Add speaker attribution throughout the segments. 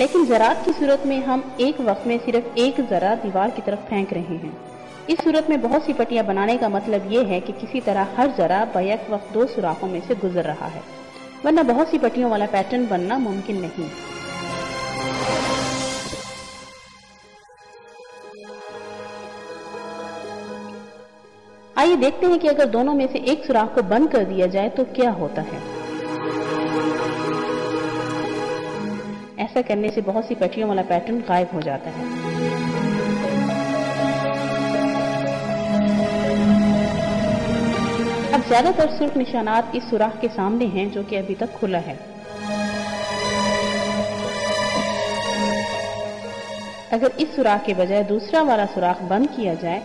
Speaker 1: لیکن ذرات کی صورت میں ہم ایک وقت میں صرف ایک ذرہ دیوار کی طرف پھینک رہے ہیں۔ اس صورت میں بہت سی پٹیاں بنانے کا مطلب یہ ہے کہ کسی طرح ہر ذرہ بیک وقت دو سوراخوں میں سے گزر رہا ہے، ورنہ بہت سی پٹیوں والا پیٹرن بننا ممکن نہیں۔ آئیے دیکھتے ہیں کہ اگر دونوں میں سے ایک سوراخ کو بند کر دیا جائے تو کیا ہوتا ہے۔ ایسا کرنے سے بہت سی پٹیوں والا پیٹرن غائب ہو جاتا ہے۔ اب زیادہ تر سرخ نشانات اس سوراخ کے سامنے ہیں جو کہ ابھی تک کھلا ہے۔ اگر اس سوراخ کے بجائے دوسرا والا سوراخ بند کیا جائے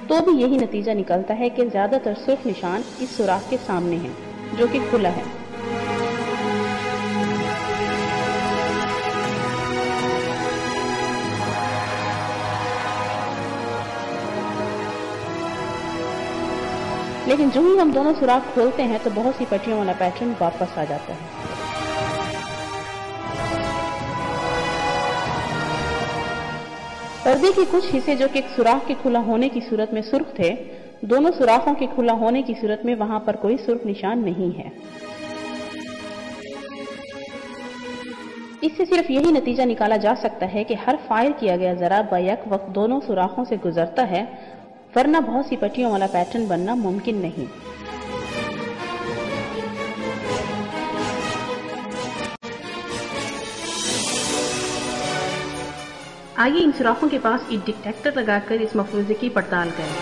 Speaker 1: تو بھی یہی نتیجہ نکلتا ہے کہ زیادہ تر سرخ نشان اس سوراخ کے سامنے ہیں جو کہ کھلا ہے۔ لیکن جو ہی ہم دونوں سوراخ کھولتے ہیں تو بہت سی پٹیوں والا پیٹرن واپس آ جاتا ہے۔ پردے کے کچھ حصے جو کہ ایک سوراخ کے کھلا ہونے کی صورت میں سرخ تھے، دونوں سوراخوں کے کھلا ہونے کی صورت میں وہاں پر کوئی سرخ نشان نہیں ہے۔ اس سے صرف یہی نتیجہ نکالا جا سکتا ہے کہ ہر فائر کیا گیا ذرہ بیک وقت دونوں سوراخوں سے گزرتا ہے، ورنہ بہت سی پٹیوں والا پیٹرن بننا ممکن نہیں۔ آئیے ان سوراخوں کے پاس ایک ڈیٹیکٹر لگا کر اس مفروضے کی پڑتال کریں۔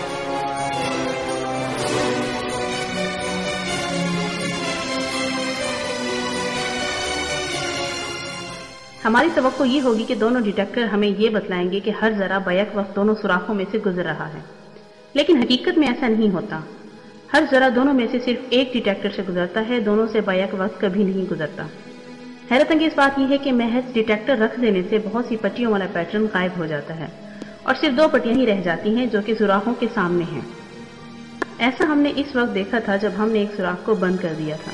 Speaker 1: ہماری توقع یہ ہوگی کہ دونوں ڈیٹیکٹر ہمیں یہ بتلائیں گے کہ ہر ذرہ بیک وقت دونوں سوراخوں میں سے گزر رہا ہے، لیکن حقیقت میں ایسا نہیں ہوتا۔ ہر ذرہ دونوں میں سے صرف ایک ڈیٹیکٹر سے گزرتا ہے، دونوں سے بیک وقت کبھی نہیں گزرتا۔ حیرت انگیز بات یہ ہے کہ محض ڈیٹیکٹر رکھ دینے سے بہت سی پٹیوں والا پیٹرن غائب ہو جاتا ہے اور صرف دو پٹیاں ہی رہ جاتی ہیں جو کہ سوراخوں کے سامنے ہیں۔ ایسا ہم نے اس وقت دیکھا تھا جب ہم نے ایک سوراخ کو بند کر دیا تھا۔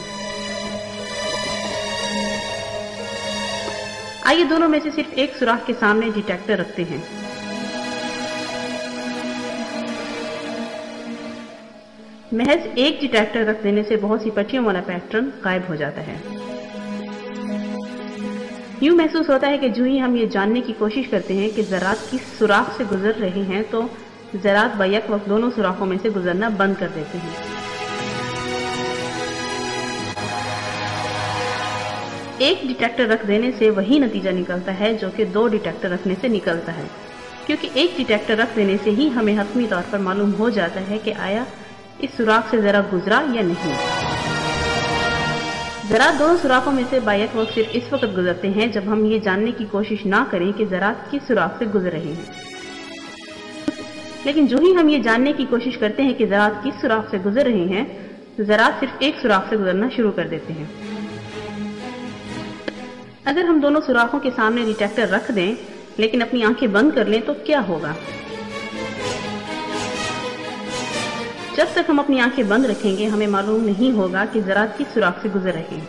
Speaker 1: آئیے دونوں میں سے صرف ایک سوراخ کے سامنے ڈیٹیکٹر رکھتے ہیں۔ محض ایک ڈیٹیکٹر رکھ دینے سے بہت سی پٹیوں والا پیٹرن غائب ہو جاتا ہے۔ یوں محسوس ہوتا ہے کہ جو ہی ہم یہ جاننے کی کوشش کرتے ہیں کہ ذرات کس سوراخ سے گزر رہے ہیں تو ذرات بیک وقت دونوں سوراخوں میں سے گزرنا بند کر دیتے ہیں۔ ایک ڈیٹیکٹر رکھ دینے سے وہی نتیجہ نکلتا ہے جو کہ دو ڈیٹیکٹر رکھنے سے نکلتا ہے، کیونکہ ایک ڈیٹیکٹر رکھ دینے سے ہی ہمیں حتمی طور پر معلوم ہو جاتا ہے کہ آیا اس سوراخ سے ذرا گزرا یا نہیں۔ ذرات دونوں سوراخوں میں سے بیک وقت صرف اس وقت گزرتے ہیں جب ہم یہ جاننے کی کوشش نہ کریں کہ ذرات کس سوراخ سے گزر رہے ہیں۔ لیکن جو ہی ہم یہ جاننے کی کوشش کرتے ہیں کہ ذرات کس سوراخ سے گزر رہے ہیں، ذرات صرف ایک سوراخ سے گزرنا شروع کر دیتے ہیں۔ اگر ہم دونوں سوراخوں کے سامنے ڈیٹیکٹر رکھ دیں لیکن اپنی آنکھیں بند کر لیں تو کیا ہوگا؟ جب تک ہم اپنی آنکھیں بند رکھیں گے ہمیں معلوم نہیں ہوگا کہ ذرات کس سوراخ سے گزر رہے ہیں۔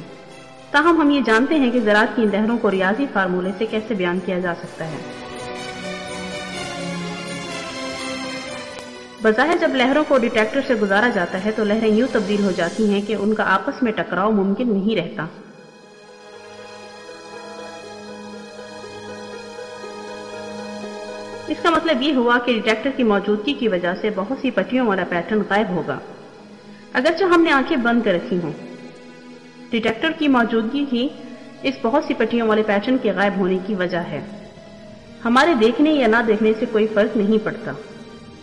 Speaker 1: تاہم ہم یہ جانتے ہیں کہ ذرات کی ان لہروں کو ریاضی فارمولے سے کیسے بیان کیا جا سکتا ہے۔ بظاہر جب لہروں کو ڈیٹیکٹر سے گزارا جاتا ہے تو لہریں یوں تبدیل ہو جاتی ہیں کہ ان کا آپس میں ٹکراؤ ممکن نہیں رہتا۔ اس کا مطلب یہ ہوا کہ ڈیٹیکٹر کی موجودگی کی وجہ سے بہت سی پٹیوں والا پیٹرن غائب ہوگا، اگرچہ ہم نے آنکھیں بند کر رکھی ہوں۔ ڈیٹیکٹر کی موجودگی ہی اس بہت سی پٹیوں والے پیٹرن کے غائب ہونے کی وجہ ہے۔ ہمارے دیکھنے یا نہ دیکھنے سے کوئی فرق نہیں پڑتا۔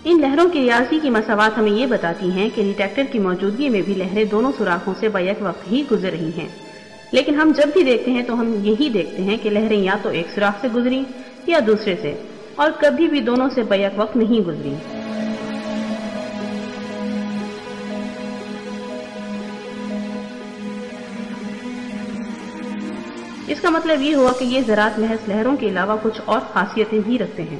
Speaker 1: ان لہروں کی ریاضی کی مساوات ہمیں یہ بتاتی ہیں کہ ڈیٹیکٹر کی موجودگی میں بھی لہریں دونوں سوراخوں سے بیک وقت ہی گزر رہی ہیں، لیکن ہم جب بھی دیکھتے ہیں تو ہم یہی دیکھتے ہیں کہ لہریں یا تو ایک سوراخ سے گزری یا دوسرے سے، اور کبھی بھی دونوں سے بیک وقت نہیں گزری۔ اس کا مطلب یہ ہوا کہ یہ ذرات محض لہروں کے علاوہ کچھ اور خاصیتیں بھی رکھتے ہیں۔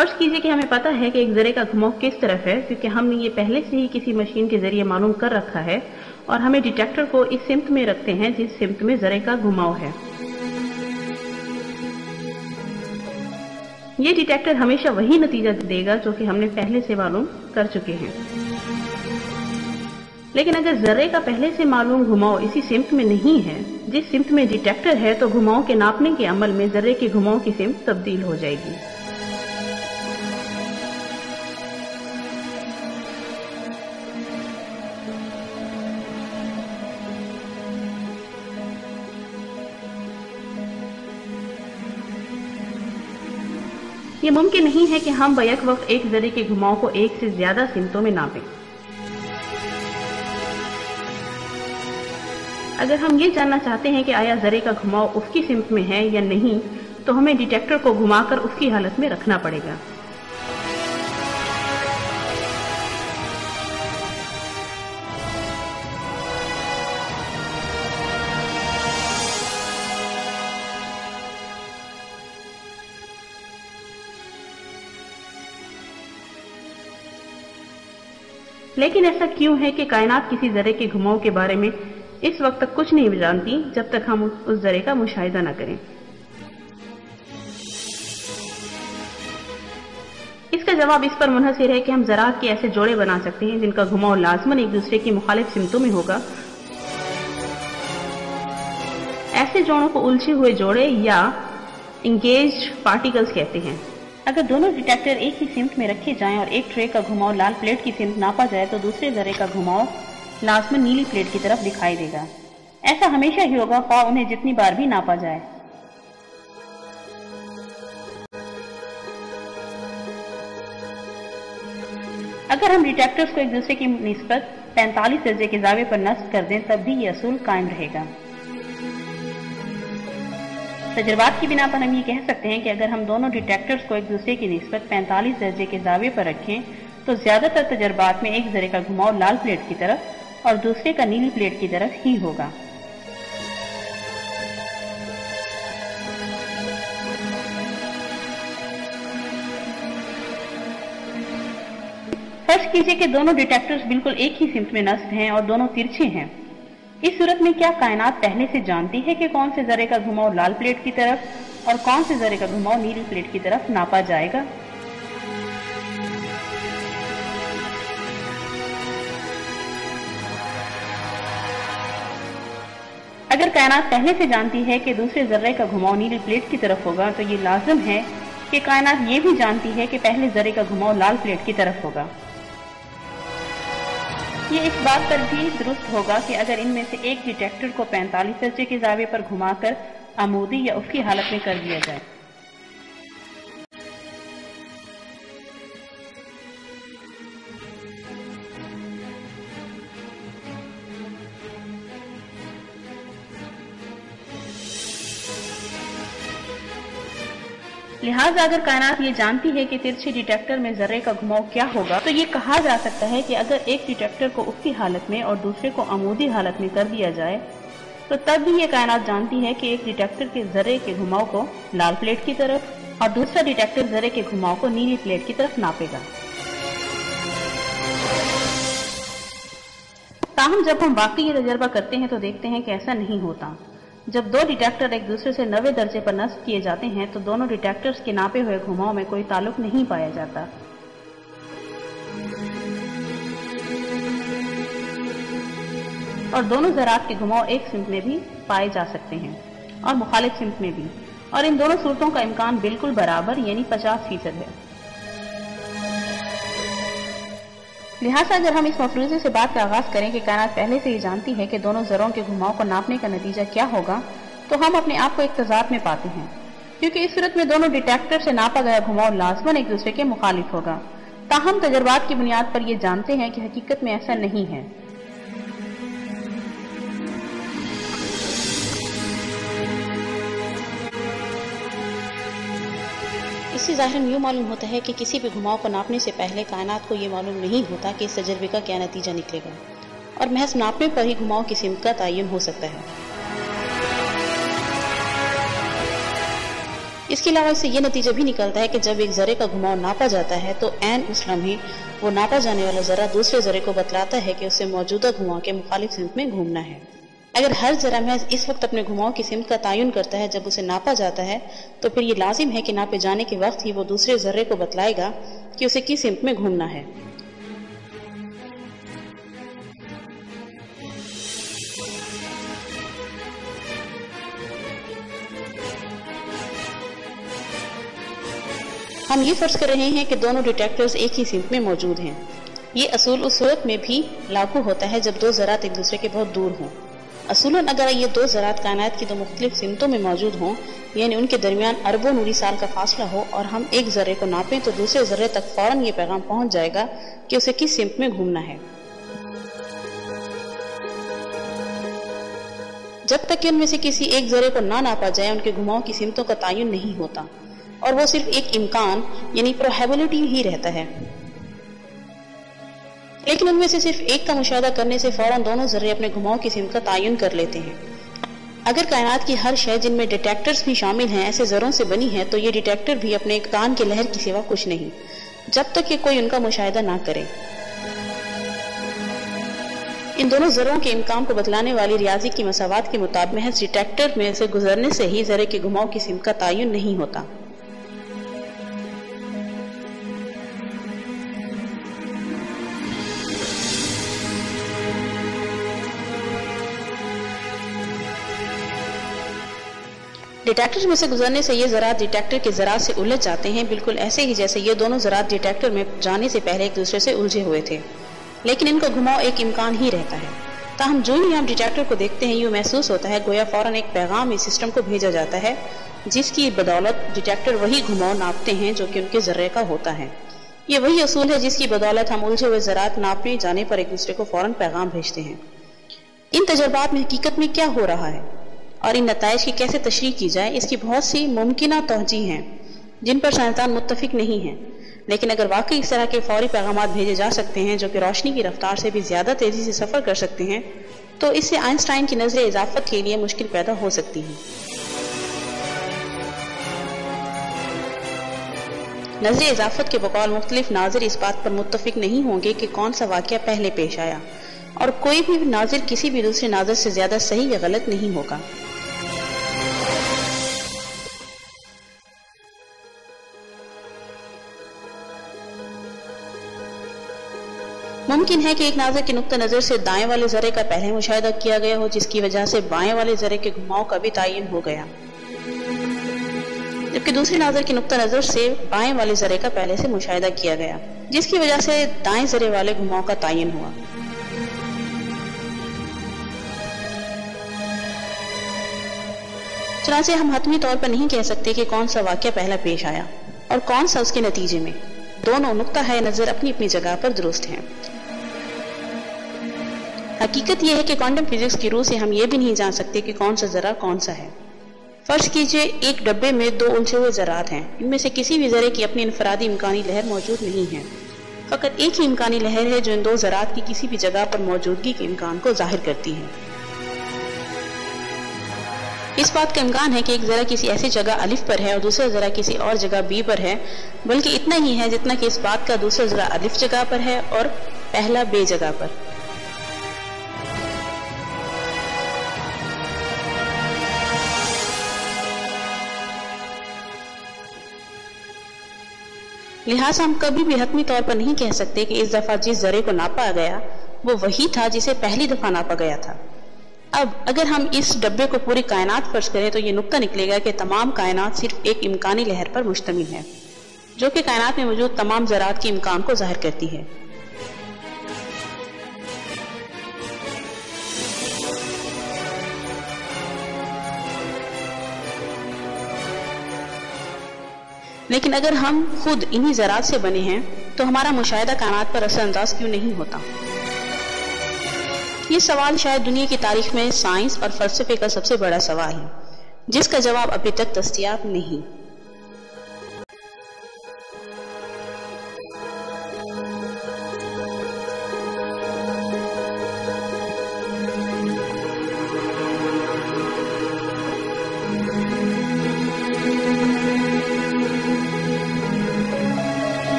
Speaker 1: فرض کیجئے کہ ہمیں پتہ ہے کہ ایک ذرے کا گھماؤ کس طرف ہے، کیونکہ ہم نے یہ پہلے سے ہی کسی مشین کے ذریعے معلوم کر رکھا ہے، اور ہمیں ڈیٹیکٹر کو اس سمت میں رکھتے ہیں جس سمت میں ذرے کا گھماؤ ہے۔ یہ ڈیٹیکٹر ہمیشہ وہی نتیجہ دے گا جو کہ ہم نے پہلے سے معلوم کر چکے ہیں۔ لیکن اگر ذرے کا پہلے سے معلوم گھماؤ اسی سمت میں نہیں ہے جس سمت میں ڈیٹیکٹر ہے، تو گھماؤ کے ناپنے کے عمل میں ذرے کے گھماؤ کی سمت تبدیل ہو جائے گی۔ یہ ممکن نہیں ہے کہ ہم بیک وقت ایک ذرے کے گھماؤ کو ایک سے زیادہ سمتوں میں ناپیں۔ اگر ہم یہ جاننا چاہتے ہیں کہ آیا ذرے کا گھماؤ افقی سمت میں ہے یا نہیں، تو ہمیں ڈیٹیکٹر کو گھما کر افقی حالت میں رکھنا پڑے گا۔ لیکن ایسا کیوں ہے کہ کائنات کسی ذرے کے گھماؤ کے بارے میں اس وقت تک کچھ نہیں جانتی جب تک ہم اس ذرے کا مشاہدہ نہ کریں؟ اس کا جواب اس پر منحصر ہے کہ ہم ذرات کے ایسے جوڑے بنا سکتے ہیں جن کا گھماؤ لازماً ایک دوسرے کی مخالف سمتوں میں ہوگا۔ ایسے جوڑوں کو الجھے ہوئے جوڑے یا انگیجڈ پارٹیکلز کہتے ہیں۔ اگر دونوں ڈیٹیکٹر ایک ہی سمت میں رکھے جائیں اور ایک ٹرے کا گھماؤ لال پلیٹ کی سمت ناپا جائے تو دوسرے ذرے کا گھماؤ لازماً نیلی پلیٹ کی طرف دکھائی دے گا۔ ایسا ہمیشہ ہی ہوگا، خواہ انہیں جتنی بار بھی ناپا جائے۔ اگر ہم ڈیٹیکٹرز کو ایک دوسرے کی نسبت 45 درجے کے زاویے پر نصب کر دیں تب بھی یہ اصول قائم رہے گا۔ تجربات کی بنا پر ہم یہ کہہ سکتے ہیں کہ اگر ہم دونوں ڈیٹیکٹرز کو ایک دوسرے کی نسبت 45 درجے کے زاویے پر رکھیں تو زیادہ تر تجربات میں ایک ذرے کا گھماؤ لال پلیٹ کی طرف اور دوسرے کا نیلی پلیٹ کی طرف ہی ہوگا۔ فرض کیجئے کہ دونوں ڈیٹیکٹرز بالکل ایک ہی سمت میں نصب ہیں اور دونوں ترچھے ہیں۔ اس صورت میں کیا کائنات پہلے سے جانتی ہے کہ کون سے ذرے کا گھماؤ لال پلیٹ کی طرف اور کون سے ذرے کا گھماؤ نیلی پلیٹ کی طرف ناپا جائے گا؟ اگر کائنات پہلے سے جانتی ہے کہ دوسرے ذرے کا گھماؤ نیلی پلیٹ کی طرف ہوگا تو یہ لازم ہے کہ کائنات یہ بھی جانتی ہے کہ پہلے ذرے کا گھماؤ لال پلیٹ کی طرف ہوگا۔ یہ اس بات پر بھی درست ہوگا کہ اگر ان میں سے ایک ڈیٹیکٹر کو 45 درجے کے زاویے پر گھما کر عمودی یا افقی حالت میں کر دیا جائے۔ لہٰذا اگر کائنات یہ جانتی ہے کہ ترچھے ڈیٹیکٹر میں ذرے کا گھماؤ کیا ہوگا تو یہ کہا جا سکتا ہے کہ اگر ایک ڈیٹیکٹر کو افقی حالت میں اور دوسرے کو عمودی حالت میں کر دیا جائے تو تب بھی یہ کائنات جانتی ہے کہ ایک ڈیٹیکٹر کے ذرے کے گھماؤ کو لال پلیٹ کی طرف اور دوسرا ڈیٹیکٹر ذرے کے گھماؤ کو نیلی پلیٹ کی طرف ناپے گا۔ تاہم جب ہم واقعی یہ تجربہ کرتے ہیں تو دیکھتے ہیں کہ ایسا نہیں ہوتا۔ جب دو ڈیٹیکٹر ایک دوسرے سے 90 درجے پر نصب کیے جاتے ہیں تو دونوں ڈیٹیکٹرز کے ناپے ہوئے گھماؤ میں کوئی تعلق نہیں پایا جاتا۔ اور دونوں ذرات کے گھماؤ ایک سمت میں بھی پائے جا سکتے ہیں اور مخالف سمت میں بھی، اور ان دونوں صورتوں کا امکان بالکل برابر یعنی 50% ہے۔ لہٰذا اگر ہم اس مفروضے سے بات کا آغاز کریں کہ کائنات پہلے سے ہی جانتی ہے کہ دونوں ذروں کے گھماؤ کو ناپنے کا نتیجہ کیا ہوگا تو ہم اپنے آپ کو ایک تضاد میں پاتے ہیں، کیونکہ اس صورت میں دونوں ڈیٹیکٹر سے ناپا گیا گھماؤ لازماً ایک دوسرے کے مخالف ہوگا۔ تاہم تجربات کی بنیاد پر یہ جانتے ہیں کہ حقیقت میں ایسا نہیں ہے۔ اس سے ظاہراً یوں معلوم ہوتا ہے کہ کسی بھی گھماؤ کو ناپنے سے پہلے کائنات کو یہ معلوم نہیں ہوتا کہ اس تجربے کا کیا نتیجہ نکلے گا، اور محض ناپنے پر ہی گھماؤ کی سمت کا تعین ہو سکتا ہے۔ اس کے علاوہ اس سے یہ نتیجہ بھی نکلتا ہے کہ جب ایک ذرے کا گھماؤ ناپا جاتا ہے تو عین اس لمحے وہ ناپا جانے والا ذرہ دوسرے ذرے کو بتلاتا ہے کہ اسے موجودہ گھماؤ کے مخالف سمت میں گھومنا ہے۔ اگر ہر ذرہ محض اس وقت اپنے گھماؤ کی سمت کا تعین کرتا ہے جب اسے ناپا جاتا ہے تو پھر یہ لازم ہے کہ ناپے جانے کے وقت ہی وہ دوسرے ذرے کو بتلائے گا کہ اسے کس سمت میں گھومنا ہے۔ ہم یہ فرض کر رہے ہیں کہ دونوں ڈیٹیکٹرز ایک ہی سمت میں موجود ہیں۔ یہ اصول اس صورت میں بھی لاگو ہوتا ہے جب دو ذرات ایک دوسرے کے بہت دور ہوں۔ اصولاً اگر یہ دو ذرات کائنات کی دو مختلف سمتوں میں موجود ہوں، یعنی ان کے درمیان اربوں نوری سال کا فاصلہ ہو اور ہم ایک ذرے کو ناپیں تو دوسرے ذرے تک فوراً یہ پیغام پہنچ جائے گا کہ اسے کس سمت میں گھومنا ہے۔ جب تک کہ ان میں سے کسی ایک ذرے کو نہ ناپا جائے ان کے گھماؤ کی سمتوں کا تعین نہیں ہوتا اور وہ صرف ایک امکان یعنی پروبیبلٹی ہی رہتا ہے۔ لیکن ان میں سے صرف ایک کا مشاہدہ کرنے سے فوراً دونوں ذرے اپنے گھماؤ کی سمت کا تعین کر لیتے ہیں۔ اگر کائنات کی ہر شے جن میں ڈیٹیکٹرز بھی شامل ہیں ایسے ذروں سے بنی ہے تو یہ ڈیٹیکٹر بھی اپنے کان کے لہر کی سوا کچھ نہیں جب تک کہ کوئی ان کا مشاہدہ نہ کرے۔ ان دونوں ذروں کے امکان کو بتلانے والی ریاضی کی مساوات کے مطابق محض ڈیٹیکٹر میں سے گزرنے سے ہی ذرے کے گھماؤ کی سمت کا تعین نہیں ہوتا۔ ڈیٹیکٹر میں سے گزرنے سے یہ ذرات ڈیٹیکٹر کے ذرات سے الجھ جاتے ہیں، بالکل ایسے ہی جیسے یہ دونوں ذرات ڈیٹیکٹر میں جانے سے پہلے ایک دوسرے سے الجھے ہوئے تھے، لیکن ان کا گھماؤ ایک امکان ہی رہتا ہے۔ تاہم جو ہی ہم ڈیٹیکٹر کو دیکھتے ہیں یوں محسوس ہوتا ہے گویا فوراً ایک پیغام اس سسٹم کو بھیجا جاتا ہے جس کی بدولت ڈیٹیکٹر وہی گھماؤ ناپتے ہیں جو کہ ان کے ذرے کا ہوتا ہے۔ یہ وہی اصول ہے جس کی بدولت ہم الجھے ہوئے ذرات ناپنے جانے پر ایک دوسرے کو فوراً پیغام بھیجتے ہیں۔ ان تجربات میں حقیقت میں کیا ہو رہا ہے اور ان نتائج کی کیسے تشریح کی جائے اس کی بہت سی ممکنہ توجیہ ہیں جن پر سائنسدان متفق نہیں ہیں، لیکن اگر واقعی اس طرح کے فوری پیغامات بھیجے جا سکتے ہیں جو کہ روشنی کی رفتار سے بھی زیادہ تیزی سے سفر کر سکتے ہیں تو اس سے آئنسٹائن کی نظر اضافت کے لیے مشکل پیدا ہو سکتی ہے۔ نظر اضافت کے بقول مختلف ناظر اس بات پر متفق نہیں ہوں گے کہ کون سا واقعہ پہلے پیش آیا، اور کوئی بھی ناظر کسی بھی دوسرے ناظر سے زیادہ صحیح یا غلط نہیں ہوگا۔ ممکن ہے کہ ایک ناظر کے نقطہ نظر سے دائیں والے ذرے کا پہلے مشاہدہ کیا گیا ہو جس کی وجہ سے بائیں والے ذرے کے گھماؤ کا بھی تعین ہو گیا، جبکہ دوسرے ناظر کے نقطہ نظر سے بائیں والے ذرے کا پہلے سے مشاہدہ کیا گیا جس کی وجہ سے دائیں ذرے والے گھماؤ کا تعین ہوا۔ چنانچہ ہم حتمی طور پر نہیں کہہ سکتے کہ کون سا واقعہ پہلا پیش آیا اور کون سا اس کے نتیجے میں، دونوں نقطہ ہے نظر اپنی اپنی جگہ پر درست ہیں۔ حقیقت یہ ہے کہ کوانٹم فزکس کی روح سے ہم یہ بھی نہیں جان سکتے کہ کون سا ذرہ کون سا ہے۔ فرض کیجئے ایک ڈبے میں دو الجھے ہوئے ذرات ہیں، ان میں سے کسی بھی ذرے کی اپنی انفرادی امکانی لہر موجود نہیں ہے، فقط ایک ہی امکانی لہر ہے جو ان دو ذرات کی کسی بھی جگہ پر موجودگی کے امکان کو ظاہر کرتی ہے۔ اس بات کا امکان ہے کہ ایک ذرہ کسی ایسی جگہ الف پر ہے اور دوسرا ذرہ کسی اور جگہ بی پر ہے، بلکہ اتنا ہی ہے جتنا کہ اس بات کا دوسرا ذرہ الف جگہ پر ہے اور پہلا بے جگہ پر۔ لہٰذا ہم کبھی بھی حتمی طور پر نہیں کہہ سکتے کہ اس دفعہ جس ذرے کو ناپا گیا وہ وہی تھا جسے پہلی دفعہ ناپا گیا تھا۔ اب اگر ہم اس ڈبے کو پوری کائنات فرض کریں تو یہ نقطہ نکلے گا کہ تمام کائنات صرف ایک امکانی لہر پر مشتمل ہے جو کہ کائنات میں موجود تمام ذرات کے امکان کو ظاہر کرتی ہے۔ لیکن اگر ہم خود انہی ذرات سے بنے ہیں تو ہمارا مشاہدہ کائنات پر اثر انداز کیوں نہیں ہوتا؟ یہ سوال شاید دنیا کی تاریخ میں سائنس اور فلسفے کا سب سے بڑا سوال ہے جس کا جواب ابھی تک دستیاب نہیں۔